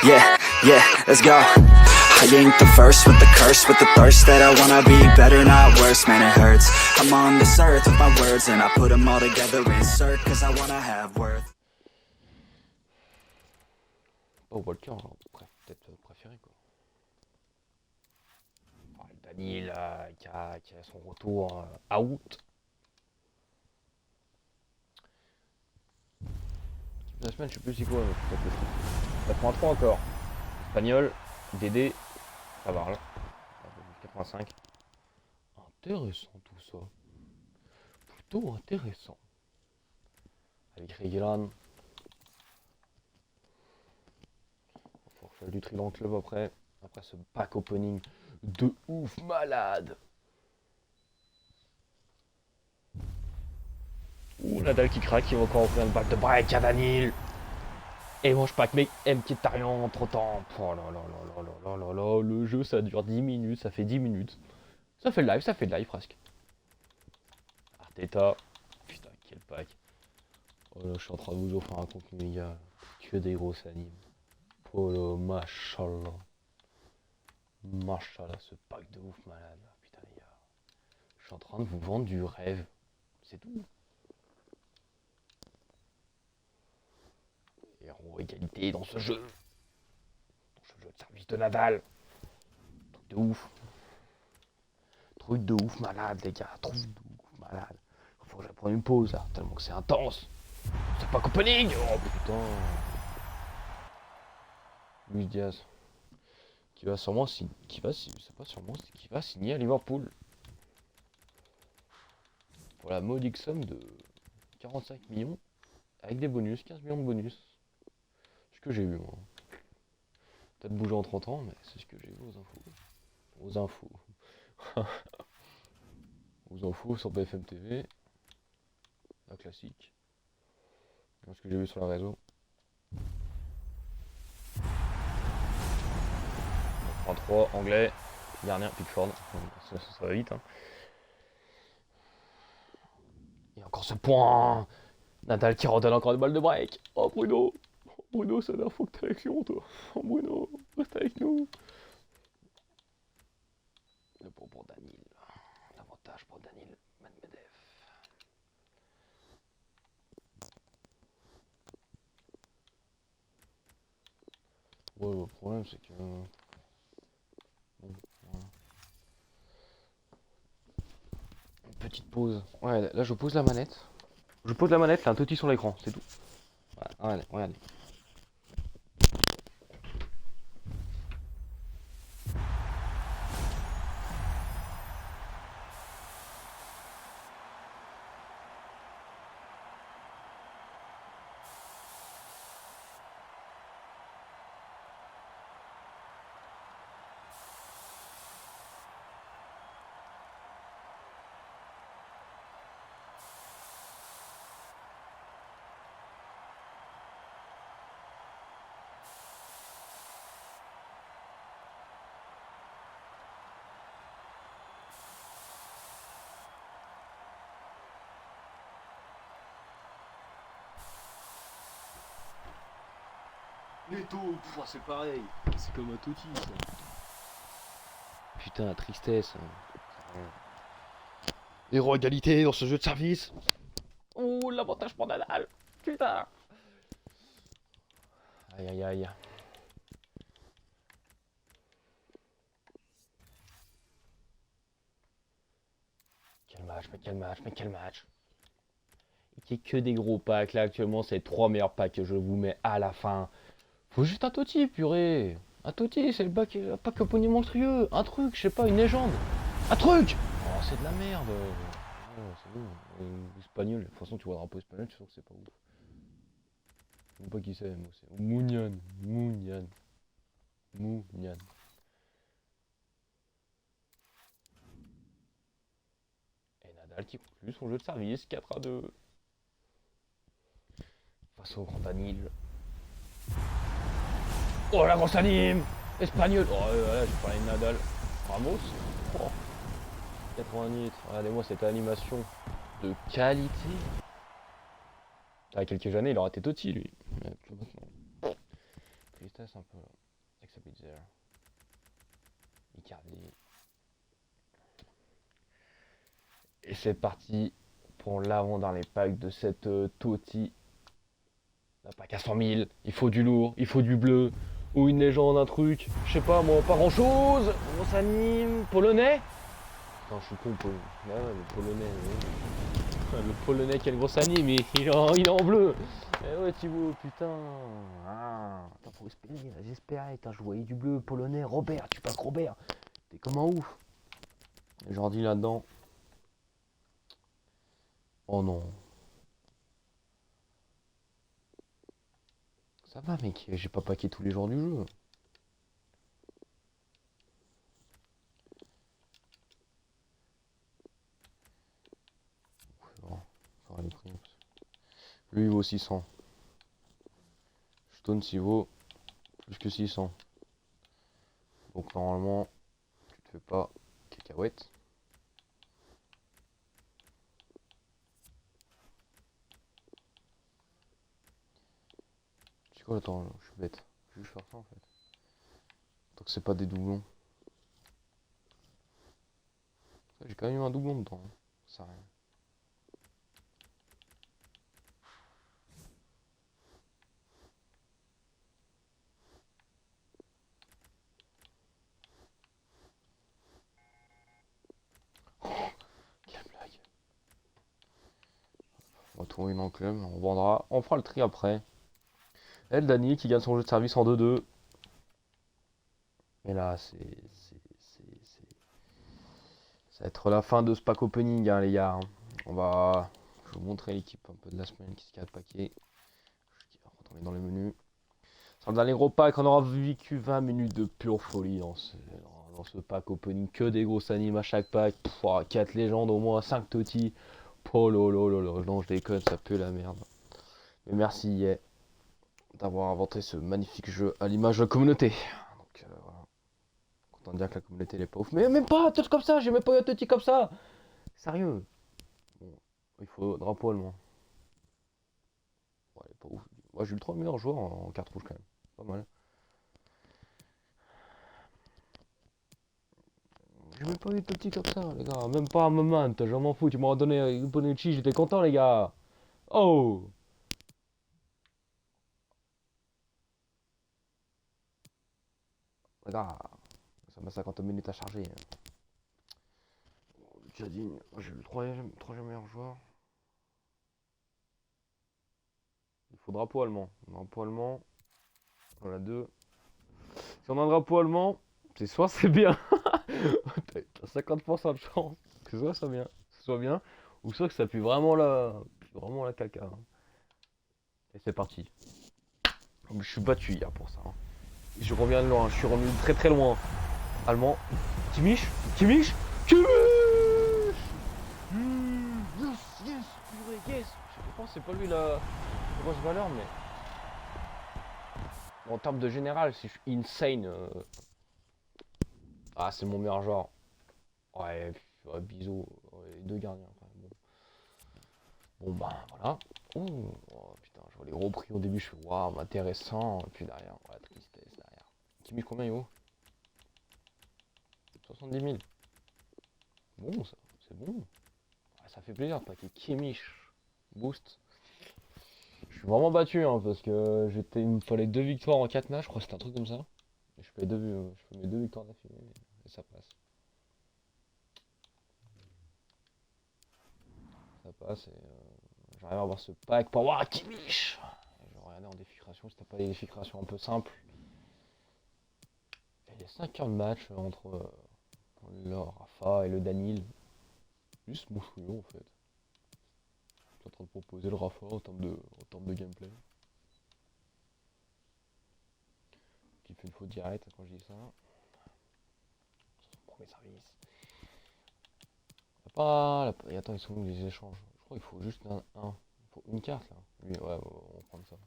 Yeah, yeah, let's go. I ain't the first with the curse, with the thirst that I wanna be better, not worse, man it hurts. I'm on this earth with my words and I put them all together, insert, cause I wanna have worth. Oh, Walker, peut-être préféré quoi. Oh, Daniel qui a son retour out. La semaine, je sais plus c'est quoi, mais peut-être ça prend 3 encore. Espagnol, Dédé, ça va là. 85. Intéressant tout ça. Plutôt intéressant. Avec Reguelan. Faut refaire du tri dans le club après. Après ce pack opening de ouf malade. Ouh, Nadal qui craque, il va encore offrir une balle de break à Daniel. Et moi je pack mec Mkhitaryan entre temps. Oh là là là là là là là, le jeu ça dure 10 minutes, ça fait 10 minutes. Ça fait le live presque. Arteta. Putain, quel pack. Oh là, je suis en train de vous offrir un contenu, les gars. Que des grosses animes. Polo, machallah. Machallah, ce pack de ouf malade. Putain, les gars. Je suis en train de vous vendre du rêve. C'est tout. Héros égalité dans ce jeu. Dans ce jeu de service de Nadal. Truc de ouf. Truc de ouf malade, les gars. Truc de ouf malade. Faut que je prenne une pause là, tellement que c'est intense. C'est pas opening. Oh putain. Luis Diaz. Qui va sûrement signer. C'est pas sûrement, c'est qui va signer à Liverpool. Pour la modique somme de 45 millions. Avec des bonus, 15 millions de bonus. C'est ce que j'ai vu moi. Peut-être bouger en 30 ans, mais c'est ce que j'ai vu aux infos. Aux infos. Aux infos sur BFM TV. La classique. Ce que j'ai vu sur la réseau. 33, anglais, gardien, Pickford. Ça va vite. Hein. Et encore ce point. Nadal qui redonne encore une balle de break. Oh Bruno. Oh, Bruno, c'est la dernière fois que t'es avec Lyon, toi. Oh Bruno, reste avec nous. Le bon pour Daniel. L'avantage pour Daniel Medvedev. Ouais, le problème c'est que... Bon, voilà. Une petite pause. Ouais, là je pose la manette. Je pose la manette, là, un petit sur l'écran, c'est tout. Voilà, regardez. Neto, c'est pareil. C'est comme un Totti, ça. Putain, la tristesse. Héros égalité dans ce jeu de service. Oh, l'avantage pour Nadal. Putain. Aïe, aïe, aïe. Quel match. Il n'y a que des gros packs. Là, actuellement, c'est les 3 meilleurs packs que je vous mets à la fin. Faut juste un Totti, purée. Un Totti, c'est le pack opening monstrueux. Un truc, je sais pas, une légende. Un truc. Oh, c'est de la merde. Oh, c'est bon. Espagnol, de toute façon, tu vois un drapeau espagnol, tu sens que c'est pas ouf. Je sais pas qui c'est, moi, c'est Mounian. Et Nadal qui conclut son jeu de service, 4-2. Face au grand Daniel. Oh la grosse anime. Espagnol. Oh là, j'ai parlé de Nadal. Ramos. Oh. 88. Regardez-moi cette animation de qualité. Il y a quelques années, il aurait été Totti, lui. Mais plus maintenant. Triste tristesse un peu là. Avec sa Blitzer. Icardi. Et c'est parti pour l'avant-dernier pack de cette Totti. La pack à 100 000. Il faut du lourd, il faut du bleu. Ou une légende, un truc. Je sais pas moi, pas grand chose. On s'anime. Polonais. Non, je suis con, ouais, le polonais. Ouais. Le polonais qui a une grosse anime, il est en bleu. Eh ouais, Thibaut, putain. Ah, attends, faut espérer, j'espérais. Je voyais du bleu polonais. Robert, tu pas que Robert. T'es comme un ouf. Et Jordi là-dedans. Oh non. Ça va, mec, j'ai pas paqué tous les jours du jeu. Bon, ça va les prix. Lui, il vaut 600. Stone, s'il vaut plus que 600. Donc, normalement, tu te fais pas cacahuète. C'est quoi, attends, je suis bête. Je vais juste faire ça en fait. Tant que c'est pas des doublons. J'ai quand même eu un doublon dedans. Hein. Ça rien. Quelle blague. On va tourner dans le club, on vendra, on fera le tri après. Elle, Dani qui gagne son jeu de service en 2-2. Et là, ça va être la fin de ce pack opening, hein, les gars. Je vais vous montrer l'équipe un peu de la semaine qui se casse paquet. Je vais retourner dans les menus. Sur le dernier gros pack, on aura vécu 20 minutes de pure folie dans ce pack opening. Que des grosses animes à chaque pack. 4 légendes au moins, 5 Totti. Oh lolo, non, je déconne, ça pue la merde. Mais merci, yeah, d'avoir inventé ce magnifique jeu à l'image de la communauté. Donc voilà. Content de dire que la communauté elle est pas ouf. Mais même pas, tout comme ça, j'ai même pas eu un Totti comme ça. Sérieux. Bon, il faut drapeau allemand. Ouais, il est pas ouf. Moi j'ai eu le 3 meilleur joueur en carte rouge quand même. Pas mal. J'ai même pas eu de Totti comme ça, les gars. Même pas un moment, je m'en fous. Tu m'as donné Bonucci, j'étais content, les gars. Oh! Les gars, ça met 50 minutes à charger. Tu as dit, j'ai eu le troisième meilleur joueur. Il faut drapeau allemand. Drapeau allemand, on a deux. Si on a un drapeau allemand, c'est soit c'est bien, t'as 50% de chance que soit ça bien, soit bien, ou soit que ça pue vraiment la caca. Hein. Et c'est parti. Je suis battu hier pour ça. Hein. Je reviens de loin, je suis revenu très très loin. Allemand. Kimmich. Yes, purée, yes. Je pense que c'est pas lui la grosse valeur, mais en termes de général, si je suis insane. Ah, c'est mon meilleur joueur. Ouais, bisous. Ouais, deux gardiens quand même. Bon bah voilà. Ouh, oh, putain, je vois les gros prix au début, je fais waouh, intéressant. Et puis derrière, la tristesse derrière. Kimmich combien il vaut 70 000. Bon, ça, c'est bon. Ouais, ça fait plaisir de paquer Kimmich boost. Je suis vraiment battu hein, parce que il me fallait 2 victoires en 4 matchs, je crois que c'était un truc comme ça. Et je fais mes 2 victoires d'affilée et ça passe. Ça passe et j'arrive à avoir ce pack pour voir Kimmich. Je vais regarder en défiguration si t'as pas des défigurations un peu simples. Et il y a 5 heures de match entre le Rafa et le Danil. Juste monstrueux en fait. Je suis en train de proposer le Rafa en termes de gameplay. Qui fait une faute directe quand je dis ça. Son premier service. Et attends, ils sont où les échanges? Je crois qu'il faut juste il faut une carte là. Oui, ouais, on va prendre ça. De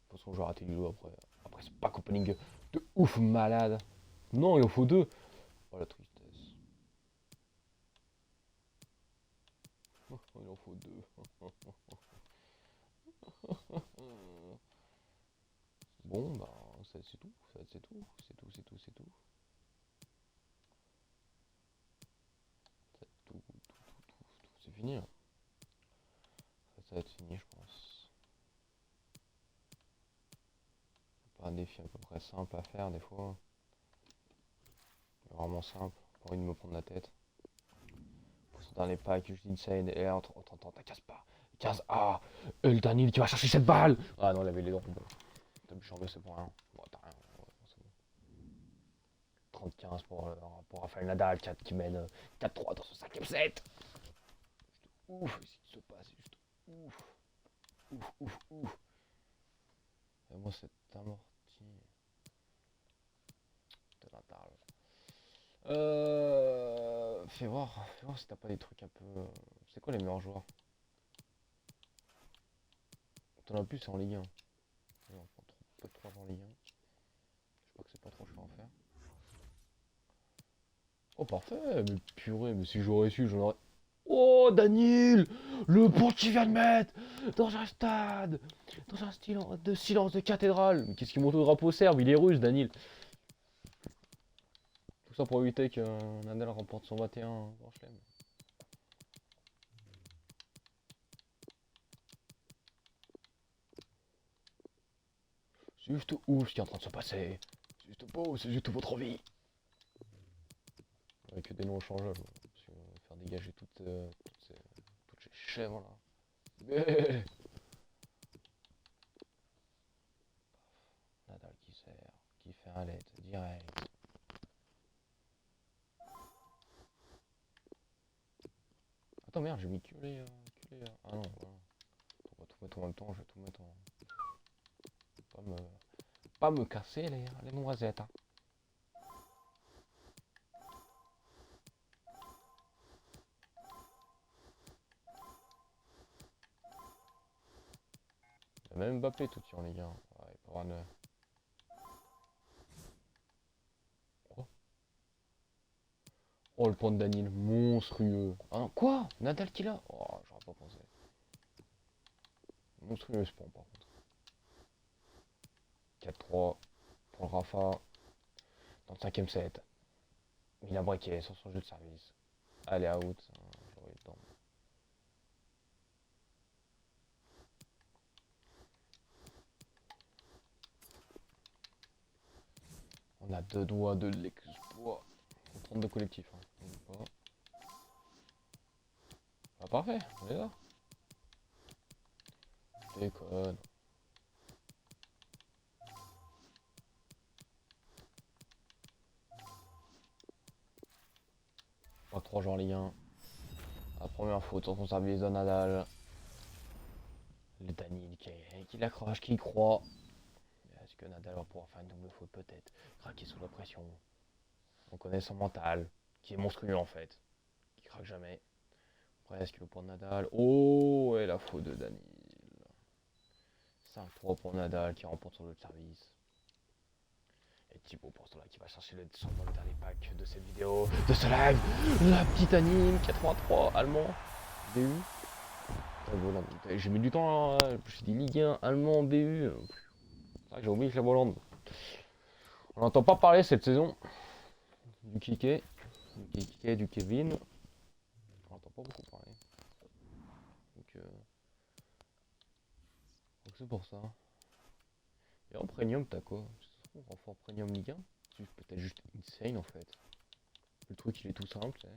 toute façon, je vais rater du jeu après. Après, c'est pas opening de ouf malade. Non, il en faut deux. Oh la tristesse. Oh, il en faut deux. Bon, bah, c'est tout. C'est tout. C'est tout, c'est tout, c'est tout. C'est tout, c'est fini. Hein. Ça va être fini, je pense. Pas un défi à peu près simple à faire, des fois. Vraiment simple. Pas envie de me prendre la tête. Dans les packs, je dis insane. Et là, attends, t'as casse pas. Casse. Ah, le Daniel qui va chercher cette balle. Ah non, il avait les dents. Bon. T'as pu chamber, c'est pour rien. Bon, t'as rien. Ouais, c'est bon. 30-15 pour Rafael Nadal qui mène 4-3 dans son 5ème set. Juste ouf, ce qui se passe. Juste ouf. Ouf, ouf, ouf. Et moi, c'est amorti. De Nadal. Fais voir si t'as pas des trucs un peu. C'est quoi les meilleurs joueurs? T'en as plus, c'est en Ligue 1. Non, pas trop en Ligue 1. Je crois que c'est pas trop cher à faire. Oh parfait, mais purée, mais si j'aurais su, j'en aurais. Oh Daniel, le pont qu'il vient de mettre dans un stade, dans un style de silence de cathédrale. Mais qu'est-ce qu'il monte au drapeau serbe? Il est russe, Daniel. Tout ça pour éviter que Nadal remporte son 21 Grand Chelem. C'est juste ouf ce qui est en train de se passer. C'est juste beau, c'est juste votre vie. Avec que des noms changeables. Parce que faire dégager toutes ces chèvres là. Nadal qui sert, qui fait un let direct. Attends merde, j'ai mis que les. Ah non, voilà. On va tout mettre en même temps, je vais tout mettre en. Pas me casser les noisettes. Hein. Il y a même Mbappé tout de suite en Ligue 1. Ouais, pour un. Oh le point de Daniel, monstrueux. Ah non, quoi? Nadal qui l'a? Oh, j'aurais pas pensé. Monstrueux ce point par contre. 4-3 pour le Rafa. Dans le 5ème set. Il a braqué sur son jeu de service. Allez, out. J'aurais eu le temps. On a 2 doigts de l'exploit. 32 collectifs. Hein. Ah, parfait, on est là. Je déconne. Pas 3 jours en Ligue 1. La première faute sur son service de Nadal. Le Daniel qui l'accroche, qui y croit. Est-ce que Nadal va pouvoir faire une double faute peut-être? Craquer sous la pression. On connaît son mental, qui est monstrueux en fait. Qui craque jamais. Presque le point de Nadal. Oh, et la faute de Daniel. 5-3 pour Nadal qui remporte son jeu de service. Et Thibaut pour cela qui va chercher le descente dans le dernier pack de cette vidéo, de ce live. La petite anime 83 allemand. BU. J'ai mis du temps, j'ai dit Ligue 1, allemand, BU. C'est vrai que j'ai oublié que la Hollande. On n'entend pas parler cette saison du Kiké, du Kevin. On n'entend pas beaucoup parler. Donc c'est pour ça. Et en premium, t'as quoi? En premium Ligue 1, c'est peut-être juste insane en fait. Le truc il est tout simple, tu sais.